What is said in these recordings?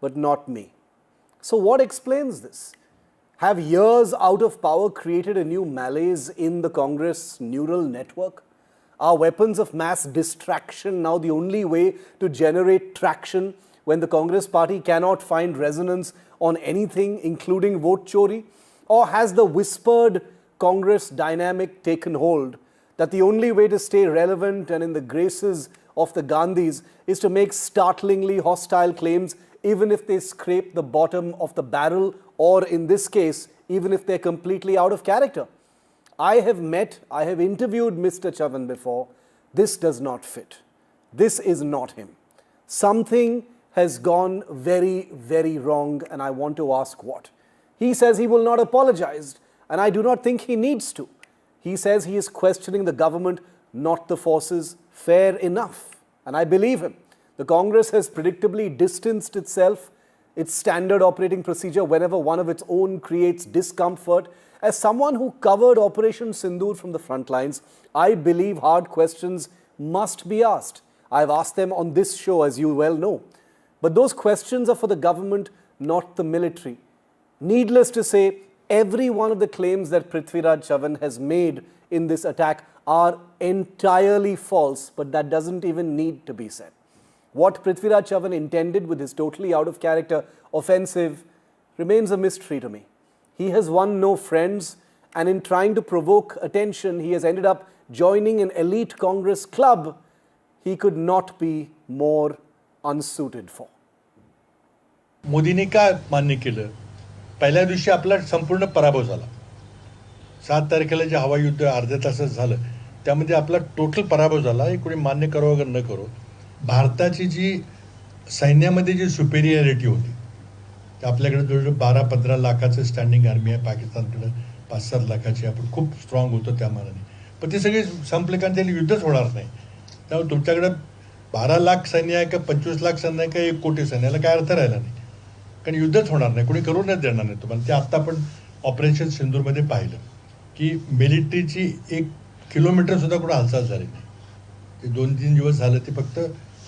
but not me. So what explains this? Have years out of power created a new malaise in the Congress neural network? Are weapons of mass distraction now the only way to generate traction when the Congress party cannot find resonance on anything, including vote chori? Or has the whispered Congress dynamic taken hold that the only way to stay relevant and in the graces of the Gandhis is to make startlingly hostile claims, even if they scrape the bottom of the barrel, or in this case, even if they're completely out of character? I have interviewed Mr. Chavan before. This does not fit. This is not him. Something has gone very, very wrong, and I want to ask what. He says he will not apologize, and I do not think he needs to. He says he is questioning the government, not the forces. Fair enough, and I believe him. The Congress has predictably distanced itself, its standard operating procedure, whenever one of its own creates discomfort. As someone who covered Operation Sindoor from the front lines, I believe hard questions must be asked. I've asked them on this show, as you well know. But those questions are for the government, not the military. Needless to say, every one of the claims that Prithviraj Chavan has made in this attack are entirely false, but that doesn't even need to be said. What Prithviraj Chavan intended with his totally out of character offensive remains a mystery to me. He has won no friends, and in trying to provoke attention, he has ended up joining an elite Congress club he could not be more unsuited for. मोदींनी का मान्य केलं? पहिल्या दिवशी आपला संपूर्ण पराभव झाला. 7 तारखेला जे हवाई युद्ध अर्ध्या तासात झालं, त्यामध्ये आपला टोटल पराभव झाला. हे कोणी मान्य करो अगर न करो, भारताची जी सैन्यामध्ये जी सुपेरियरिटी होती, आपल्याकडे जवळजवळ 12-15 लाखाचं स्टँडिंग आर्मी आहे, पाकिस्तानकडे 5-7 लाखाची. आपण खूप स्ट्रॉंग होतो त्या मानाने, पण ते सगळे संपले कारण त्याला युद्धच होणार नाही. त्यामुळे तुमच्याकडे 12 लाख सैन्य आहे का 25 लाख सैन्य आहे का 1 कोटी सैन्याला काय अर्थ राहिला नाही, कारण युद्धच होणार नाही, कोणी करूनच देणार नाही तुम्हाला. ते आत्ता आपण ऑपरेशन सिंदूरमध्ये पाहिलं की मिलिटरीची 1 किलोमीटर सुद्धा कुठं हालचाल झाली नाही. ते 2-3 दिवस झालं, ते फक्त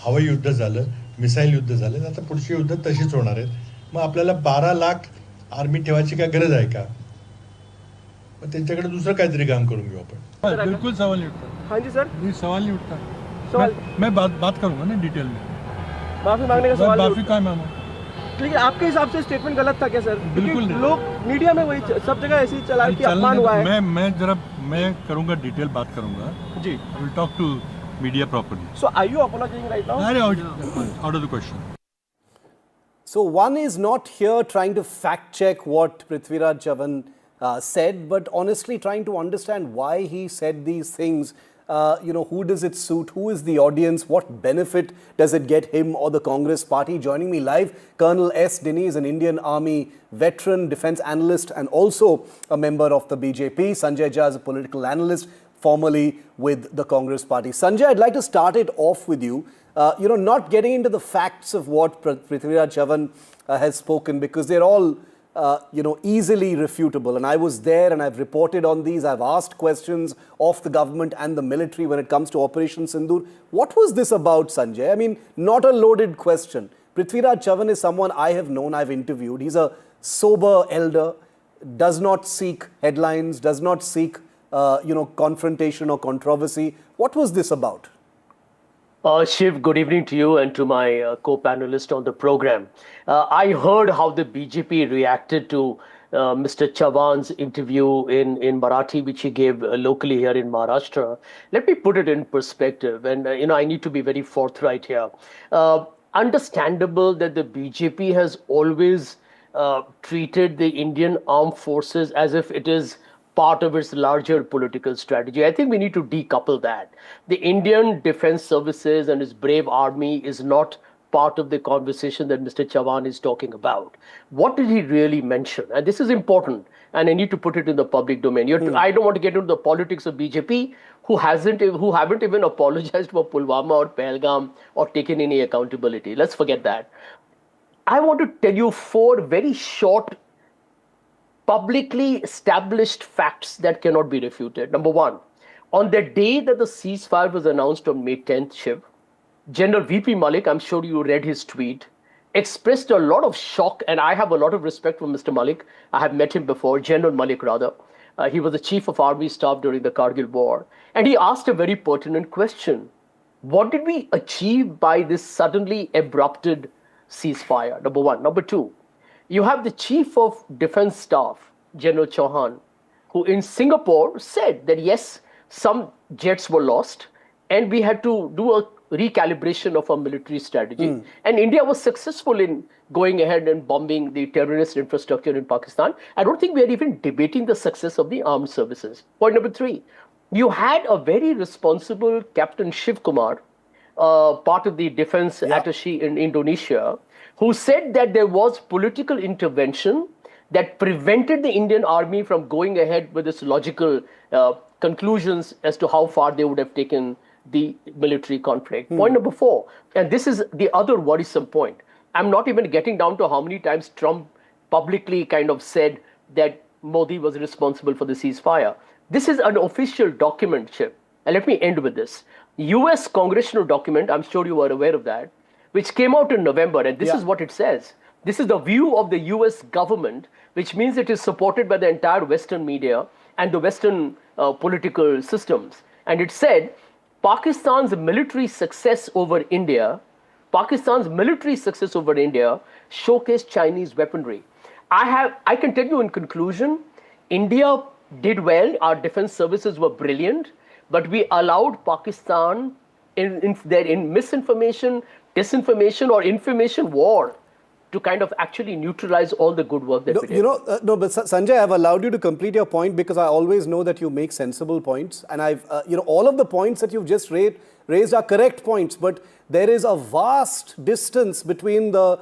हवाई युद्ध झालं, मिसाईल युद्ध झालं. आता पुढची युद्ध तशीच होणार आहेत. मग आपल्याला 12 लाख आर्मी ठेवायची काय गरज आहे का? मग त्यांच्याकडे दुसरं काहीतरी काम करून घेऊ आपण. बिल्कुल सवाल नहीं उठता. हाँ जी सर, नहीं सवाल नहीं उठता. सवाल मैं बात करूंगा ना डिटेल में. माफी मांगने का सवाल माफी का मांगो. लेकिन आपके हिसाब से स्टेटमेंट गलत था क्या सर? बिल्कुल नहीं. लोग मीडिया में वही सब जगह ऐसी चला कि अपमान हुआ है. मैं करूंगा, डिटेल बात करूंगा जी. I will talk to media properly. So are you apologising right now? अरे out of the question. So one is not here trying to fact check what Prithviraj Chavan said, but honestly trying to understand why he said these things. Who does it suit? Who is the audience? What benefit does it get him or the Congress party? Joining me live, Colonel S. Dinny is an Indian Army veteran, defense analyst, and also a member of the BJP. Sanjay Jha is a political analyst, formerly with the Congress party. Sanjay, I'd like to start it off with you. Not getting into the facts of what Prithviraj Chavan has spoken, because they're all, easily refutable. And I was there and I've reported on these. I've asked questions of the government and the military when it comes to Operation Sindoor. What was this about, Sanjay? I mean, not a loaded question. Prithviraj Chavan is someone I have known, I've interviewed. He's a sober elder, does not seek headlines, does not seek, confrontation or controversy. What was this about? Shiv, good evening to you and to my co-panelist on the program. I heard how the BJP reacted to Mr. Chavan's interview in Marathi, which he gave locally here in Maharashtra. Let me put it in perspective, and I need to be very forthright here. Understandable that the BJP has always treated the Indian armed forces as if it is part of its larger political strategy. I think we need to decouple that. The Indian Defense Services and its brave army is not part of the conversation that Mr. Chavan is talking about. What did he really mention? And this is important, and I need to put it in the public domain. I don't want to get into the politics of BJP, who haven't even apologized for Pulwama or Pahalgam or taken any accountability. Let's forget that. I want to tell you 4 very short, publicly established facts that cannot be refuted. Number 1, on the day that the ceasefire was announced on May 10th, Shiv, General VP Malik, I'm sure you read his tweet, expressed a lot of shock, and I have a lot of respect for Mr. Malik. I have met him before, General Malik rather. He was the chief of army staff during the Kargil war. And he asked a very pertinent question. What did we achieve by this suddenly abrupted ceasefire? Number one. Number two, you have the chief of defense staff, General Chauhan, who in Singapore said that yes, some jets were lost and we had to do a recalibration of our military strategy. And India was successful in going ahead and bombing the terrorist infrastructure in Pakistan. I don't think we are even debating the success of the armed services. Point number three, you had a very responsible Captain Shiv Kumar, part of the defense attaché in Indonesia, who said that there was political intervention that prevented the Indian army from going ahead with its logical conclusions as to how far they would have taken the military conflict. Point number four, and this is the other worrisome point. I'm not even getting down to how many times Trump publicly kind of said that Modi was responsible for the ceasefire. This is an official document, Shiv. And let me end with this. US congressional document, I'm sure you are aware of that, which came out in November, and this is what it says. This is the view of the US government, which means it is supported by the entire Western media and the Western political systems. And it said, Pakistan's military success over India showcased Chinese weaponry. I can tell you in conclusion, India did well. Our defense services were brilliant, but we allowed Pakistan in misinformation, disinformation, or information war to kind of actually neutralize all the good work that we did. But Sanjay, I've allowed you to complete your point because I always know that you make sensible points. And all of the points that you've just raised are correct points, but there is a vast distance between the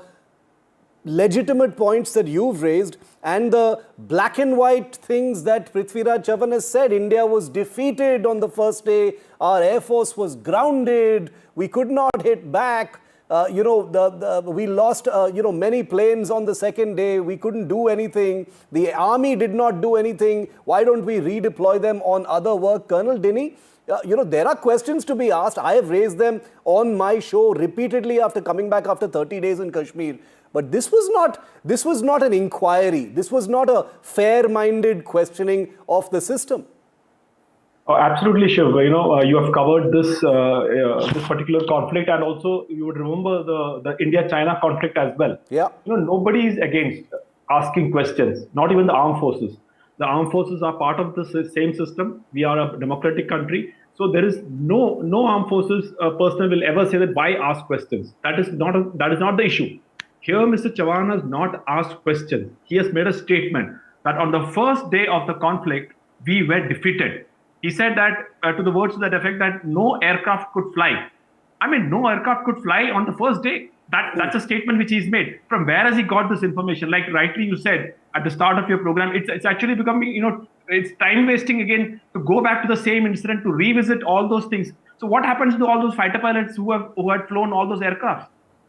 legitimate points that you've raised and the black and white things that Prithviraj Chavan has said. India was defeated on the first day. Our Air Force was grounded. We could not hit back. We lost, many planes on the second day. We couldn't do anything. The army did not do anything. Why don't we redeploy them on other work? Colonel Dinny, there are questions to be asked. I have raised them on my show repeatedly after coming back after 30 days in Kashmir. But this was not an inquiry. This was not a fair-minded questioning of the system. Oh, absolutely, Shiv. You have covered this particular conflict, and also you would remember the India-China conflict as well. Yeah. Nobody is against asking questions. Not even the armed forces. The armed forces are part of the same system. We are a democratic country, so there is no armed forces person will ever say that why ask questions. That is not the issue. Here, Mr. Chavan has not asked questions. He has made a statement that on the first day of the conflict, we were defeated. He said that to the words to that effect that no aircraft could fly. I mean, no aircraft could fly on the first day. That's a statement which he's made. From where has he got this information? Like rightly you said at the start of your program, it's actually becoming, it's time wasting again to go back to the same incident, to revisit all those things. So what happens to all those fighter pilots who had flown all those aircrafts?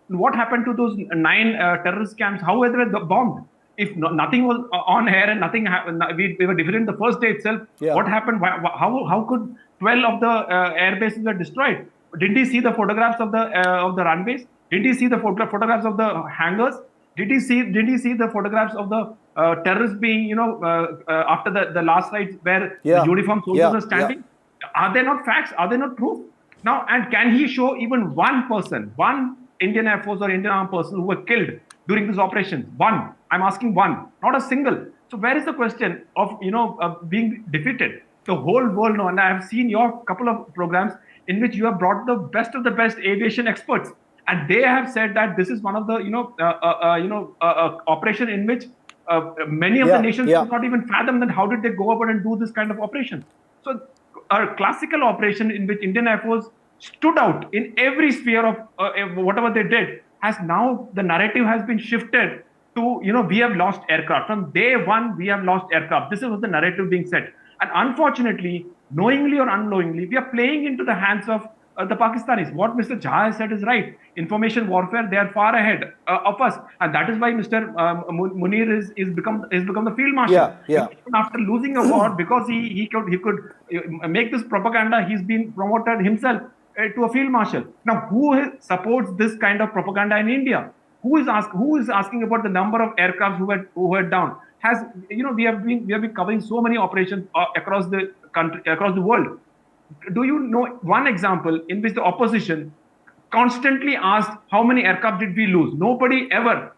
What happened to those 9 terrorist camps? How were they bombed? If nothing was on air and nothing happened, we were defeated the first day itself. Yeah. What happened? How could 12 of the air bases were destroyed? Did he see the photographs of the runways? Did he see the photographs of the hangars? Did he see the photographs of the terrorists being after the last raids where the uniformed soldiers are standing? Yeah. Are there not facts? Are there not proof? Now, and can he show even one person, one Indian Air Force or Indian armed person who were killed during this operation? One. I'm asking one, not a single. So where is the question of being defeated? The whole world knows, and I have seen your couple of programs in which you have brought the best of the best aviation experts, and they have said that this is one of the operation in which many of the nations could not even fathom that how did they go about and do this kind of operation. So a classical operation in which Indian Air Force stood out in every sphere of whatever they did has now the narrative has been shifted to, we have lost aircraft. From day one, we have lost aircraft. This is what the narrative being said. And unfortunately, knowingly or unknowingly, we are playing into the hands of the Pakistanis. What Mr. Jha has said is right. Information warfare, they are far ahead of us. And that is why Mr. Munir is become the field marshal. Yeah. After losing a war, because he could make this propaganda, he's been promoted himself to a field marshal. Now, who supports this kind of propaganda in India? Who is asking about the number of aircrafts who were down? We have been covering so many operations across the country, across the world. Do you know one example in which the opposition constantly asked how many aircraft did we lose? Nobody ever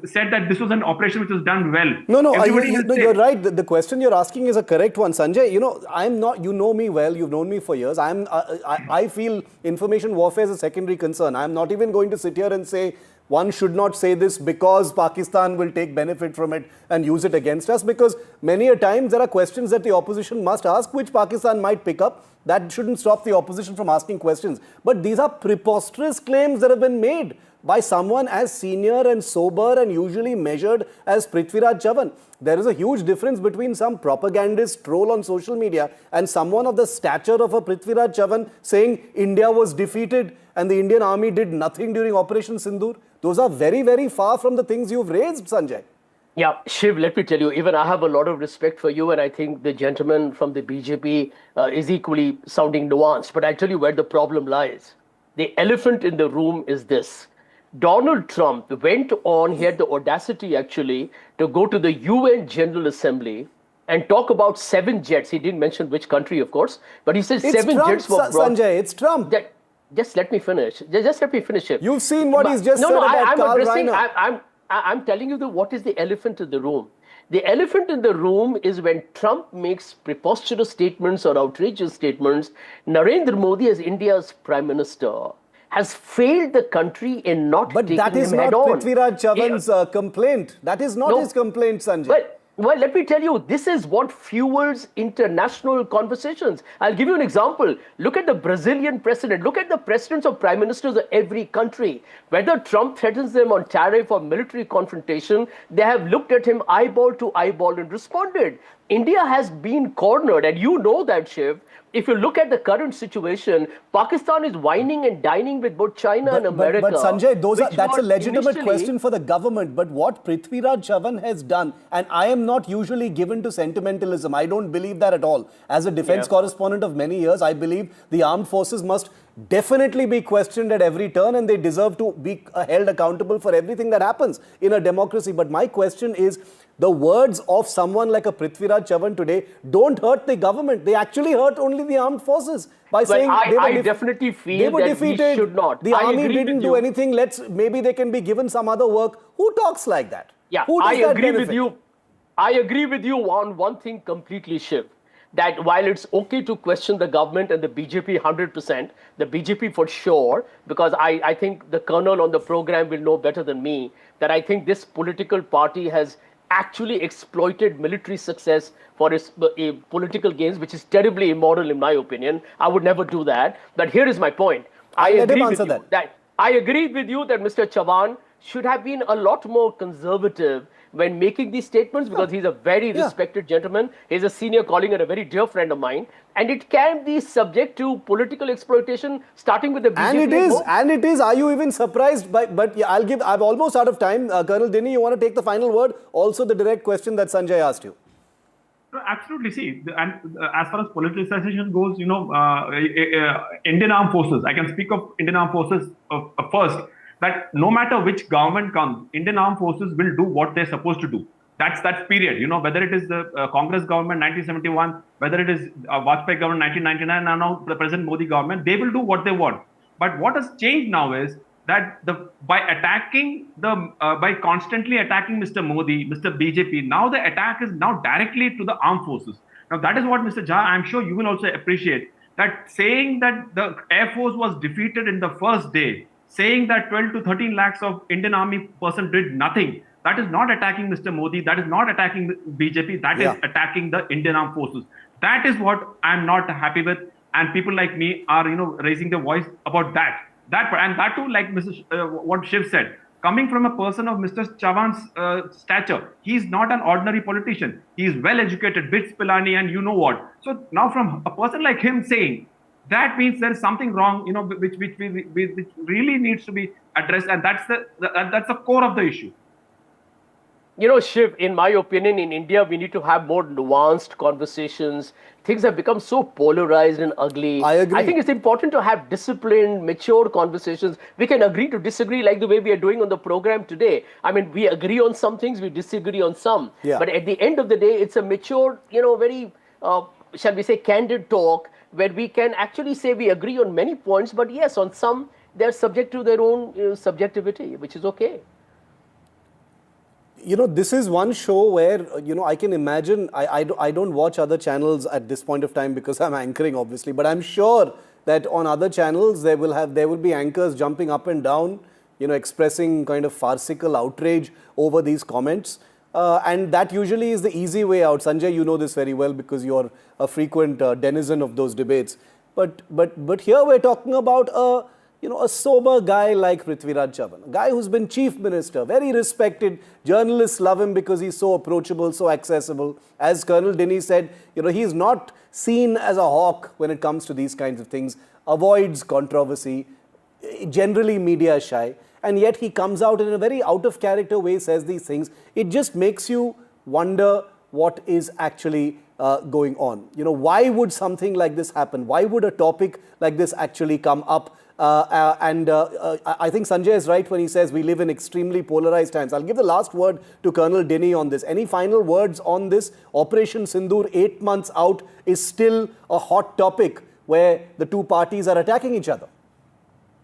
said that this was an operation which was done well. You're right. The question you're asking is a correct one, Sanjay. I'm not. You know me well. You've known me for years. I feel information warfare is a secondary concern. I'm not even going to sit here and say one should not say this because Pakistan will take benefit from it and use it against us, because many a times there are questions that the opposition must ask which Pakistan might pick up. That shouldn't stop the opposition from asking questions. But these are preposterous claims that have been made by someone as senior and sober and usually measured as Prithviraj Chavan. There is a huge difference between some propagandist troll on social media and someone of the stature of a Prithviraj Chavan saying India was defeated and the Indian army did nothing during Operation Sindoor. Those are very, very far from the things you've raised, Sanjay. Yeah, Shiv, let me tell you, even I have a lot of respect for you, and I think the gentleman from the BJP is equally sounding nuanced. But I'll tell you where the problem lies. The elephant in the room is this. Donald Trump went on, he had the audacity actually to go to the UN General Assembly and talk about 7 jets. He didn't mention which country, of course, but he said it's 7 Trump, jets were brought. Sanjay, it's Trump. Just let me finish. Just let me finish it. You've seen what he's just said about Carl Reiner. I'm telling you what is the elephant in the room. The elephant in the room is when Trump makes preposterous statements or outrageous statements. Narendra Modi, as India's Prime Minister, has failed the country in not taking him head on. But that is not Prithviraj Chavan's complaint. That is not his complaint, Sanjay. Well, let me tell you, this is what fuels international conversations. I'll give you an example. Look at the Brazilian president. Look at the presidents or prime ministers of every country. Whether Trump threatens them on tariff or military confrontation, they have looked at him eyeball to eyeball and responded. India has been cornered, and you know that, Shiv. If you look at the current situation, Pakistan is whining and dining with both China and America. But Sanjay, that's a legitimate question for the government. But what Prithviraj Chavan has done, and I am not usually given to sentimentalism. I don't believe that at all. As a defense correspondent of many years, I believe the armed forces must definitely be questioned at every turn, and they deserve to be held accountable for everything that happens in a democracy. But my question is, the words of someone like a Prithviraj Chavan today don't hurt the government. They actually hurt only the armed forces by saying I definitely feel they were that defeated. We should not. The army didn't do anything. Maybe they can be given some other work. Who talks like that? Yeah, Who does I that agree benefit? with you. I agree with you on one thing completely, Shiv. That while it's okay to question the government and the BJP 100%, the BJP for sure, because I think the colonel on the program will know better than me, that I think this political party has actually exploited military success for its political gains, which is terribly immoral in my opinion. I would never do that. But here is my point. I agree with you that Mr. Chavan should have been a lot more conservative when making these statements, because he's a very respected gentleman. He's a senior colleague and a very dear friend of mine. And it can be subject to political exploitation, starting with the BJP. And it is. Are you even surprised? But yeah, I'm almost out of time. Colonel Dini, you want to take the final word? Also the direct question that Sanjay asked you. No, absolutely. See, as far as politicization goes, Indian Armed Forces, I can speak of Indian Armed Forces first, that no matter which government comes, Indian Armed Forces will do what they're supposed to do. That's period. Whether it is the Congress government 1971, whether it is Vajpayee government 1999, and now the present Modi government, they will do what they want. But what has changed now is that by constantly attacking Mr. Modi, Mr. BJP, now the attack is now directly to the armed forces. Now that is what Mr. Jha, I'm sure you will also appreciate, that saying that the Air Force was defeated in the first day, saying that 12 to 13 lakhs of Indian Army person did nothing. That is not attacking Mr. Modi. That is not attacking the BJP. That is attacking the Indian Armed Forces. That is what I'm not happy with. And people like me are, raising their voice about that. And that too, like what Shiv said, coming from a person of Mr. Chavan's stature, he's not an ordinary politician. He is well educated, Bits Pilani, and you know what. So now from a person like him saying, that means there is something wrong, which really needs to be addressed, and that's the core of the issue. Shiv, in my opinion, in India, we need to have more nuanced conversations, things have become so polarized and ugly. I agree. I think it's important to have disciplined, mature conversations. We can agree to disagree like the way we are doing on the program today. I mean, we agree on some things, we disagree on some. Yeah. But at the end of the day, it's a mature, very, shall we say, candid talk where we can actually say we agree on many points, but yes, on some, they're subject to their own subjectivity, which is okay. This is one show where, I can imagine, I don't watch other channels at this point of time because I'm anchoring, obviously, but I'm sure that on other channels, there will be anchors jumping up and down, expressing kind of farcical outrage over these comments. And that usually is the easy way out. Sanjay, you know this very well because you're a frequent denizen of those debates. But here we're talking about a sober guy like Prithviraj Chavan, a guy who's been chief minister, very respected. Journalists love him because he's so approachable, so accessible. As Colonel Dinny said, he's not seen as a hawk when it comes to these kinds of things, avoids controversy, generally media shy. And yet he comes out in a very out of character way, says these things. It just makes you wonder what is actually going on. Why would something like this happen? Why would a topic like this actually come up? I think Sanjay is right when he says we live in extremely polarized times. I'll give the last word to Colonel Dinny on this. Any final words on this? Operation Sindoor, 8 months out, is still a hot topic where the two parties are attacking each other.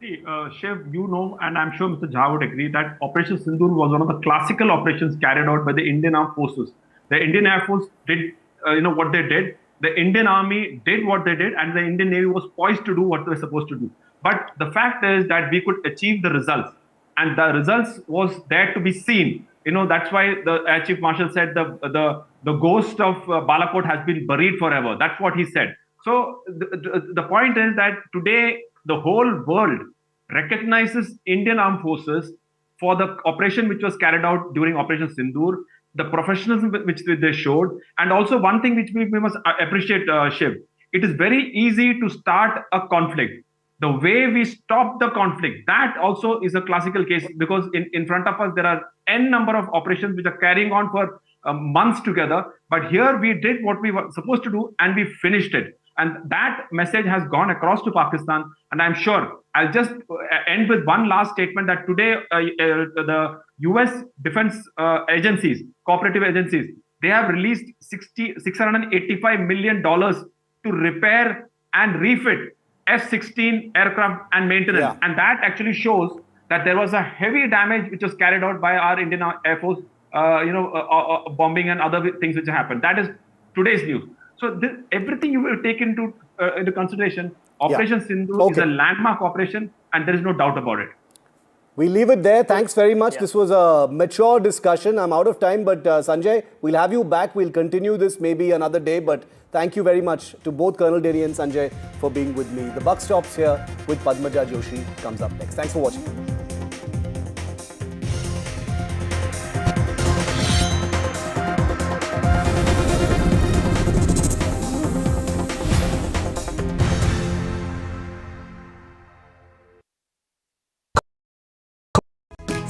See, Shiv, and I'm sure Mr. Jha would agree that Operation Sindoor was one of the classical operations carried out by the Indian Armed Forces. The Indian Air Force did, what they did. The Indian Army did what they did, and the Indian Navy was poised to do what they were supposed to do. But the fact is that we could achieve the results, and the results was there to be seen. That's why the Air Chief Marshal said the ghost of Balakot has been buried forever. That's what he said. So the point is that today the whole world recognizes Indian Armed Forces for the operation which was carried out during Operation Sindoor, the professionalism which they showed, and also one thing which we must appreciate, Shiv. It is very easy to start a conflict. The way we stop the conflict, that also is a classical case, because in front of us, there are N number of operations which are carrying on for months together. But here we did what we were supposed to do and we finished it. And that message has gone across to Pakistan. And I'm sure, I'll just end with one last statement that today the US defense agencies, cooperative agencies, they have released $685 million to repair and refit F-16 aircraft and maintenance. Yeah. And that actually shows that there was a heavy damage which was carried out by our Indian Air Force, bombing and other things which happened. That is today's news. So everything you will take into consideration. Operation Sindoor is a landmark operation, and there is no doubt about it. We leave it there. Thanks very much. Yeah. This was a mature discussion. I'm out of time, but Sanjay, we'll have you back. We'll continue this maybe another day, but thank you very much to both Colonel Dinny and Sanjay for being with me. The buck stops here with Padmaja Joshi comes up next. Thanks for watching.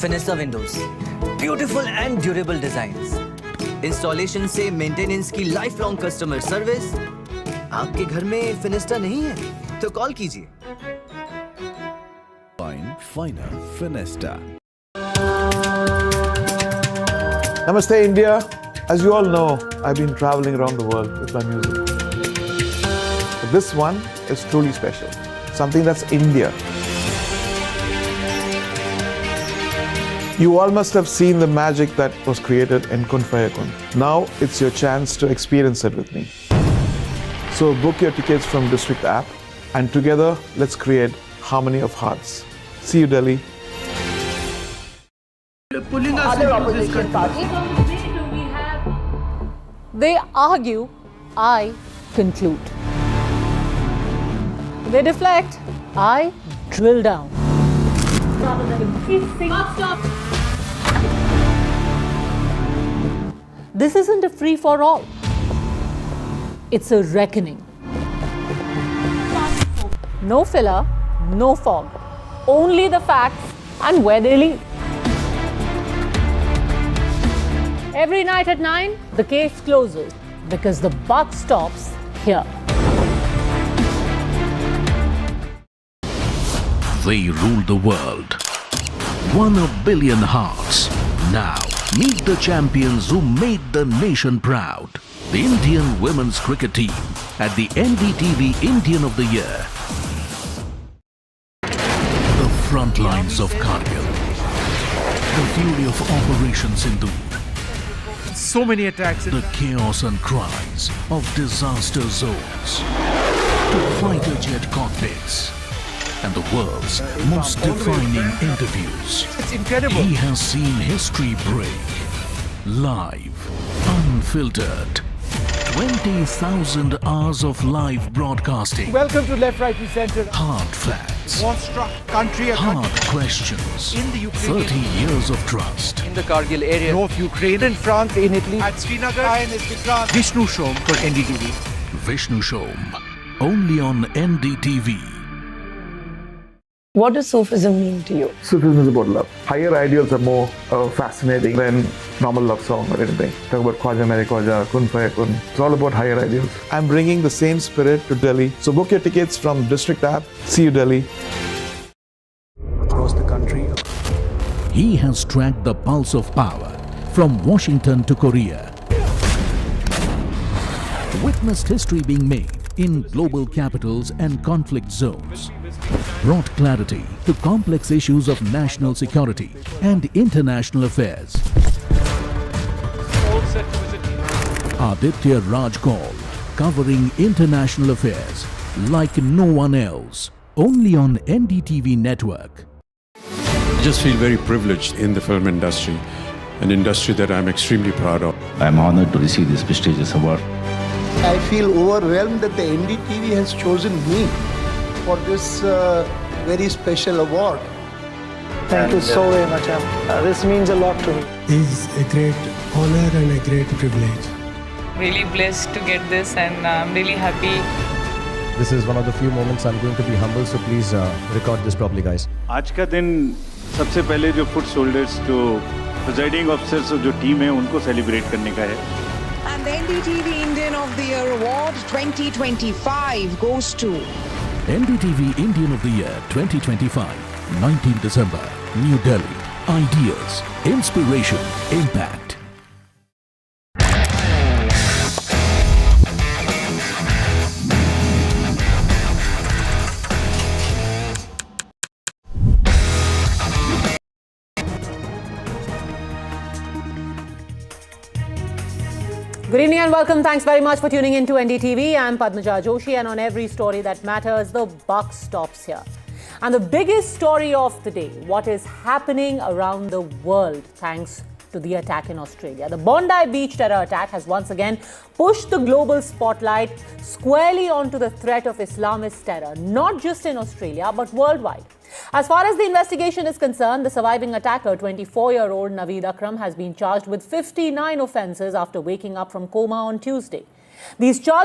Fenesta Windows, beautiful and durable designs, installation से maintenance की life long customer service. आपके घर में फिनेस्टा नहीं है तो call कीजिए। Finer Fenesta. Namaste India. As you all know, I've been traveling around the world with my music. But this one is truly special. Something that's India. You all must have seen the magic that was created in Kun Faya Kun. Now it's your chance to experience it with me. So book your tickets from District app, and together let's create harmony of hearts. See you, Delhi. Other opposition parties. They argue, I conclude. They deflect, I drill down. This isn't a free-for-all. It's a reckoning. No filler, no fog. Only the facts and where they lead. Every night at 9, the case closes because the buck stops here. They ruled the world. Won 1 billion hearts. Now, meet the champions who made the nation proud. The Indian women's cricket team at the NDTV Indian of the Year. The front lines of Kargil. The fury of Operation Sindoor. So many attacks. The chaos and cries of disaster zones. To fighter jet cockpits. And the world's most defining interviews. It's incredible. He has seen history break. Live, unfiltered. 20,000 hours of live broadcasting. Welcome to Left, Right, Centre. Hard facts. War-struck country. Hard questions. In the Ukraine. 30 years of trust. In the Kargil area. North Ukraine. In France. In Italy. At Srinagar. Vishnu Shom for NDTV. Vishnu Shom. Only on NDTV. What does Sufism mean to you? Sufism is about love. Higher ideals are more fascinating than normal love song or anything. Talk about Khwaja Mere Khwaja, Kun Faya Kun. It's all about higher ideals. I'm bringing the same spirit to Delhi. So book your tickets from District app. See you, Delhi. Across the country. He has tracked the pulse of power from Washington to Korea. Witnessed history being made in global capitals and conflict zones. Brought clarity to complex issues of national security and international affairs. Aditya Raj Kaul, covering international affairs like no one else, only on NDTV network. I just feel very privileged in the film industry, an industry that I'm extremely proud of. I'm honored to receive this prestigious award. I feel overwhelmed that the NDTV has chosen me for this very special award. Thank you so very much. This means a lot to me. It's a great honor and a great privilege. Really blessed to get this, and I'm really happy. This is one of the few moments I'm going to be humble, so please record this properly, guys. आज का दिन सबसे पहले जो foot shoulders, जो presiding officers और जो team है उनको सेलिब्रेट करने का है. And the NDTV Indian of the Year Award 2025 goes to NDTV Indian of the Year 2025, 19 December, New Delhi. Ideas, inspiration, impact. Good evening and welcome. Thanks very much for tuning in to NDTV. I'm Padmaja Joshi, and on every story that matters, the buck stops here. And the biggest story of the day, what is happening around the world thanks to the attack in Australia. The Bondi Beach terror attack has once again pushed the global spotlight squarely onto the threat of Islamist terror, not just in Australia, but worldwide. As far as the investigation is concerned, the surviving attacker, 24-year-old Naveed Akram, has been charged with 59 offences after waking up from coma on Tuesday. These charges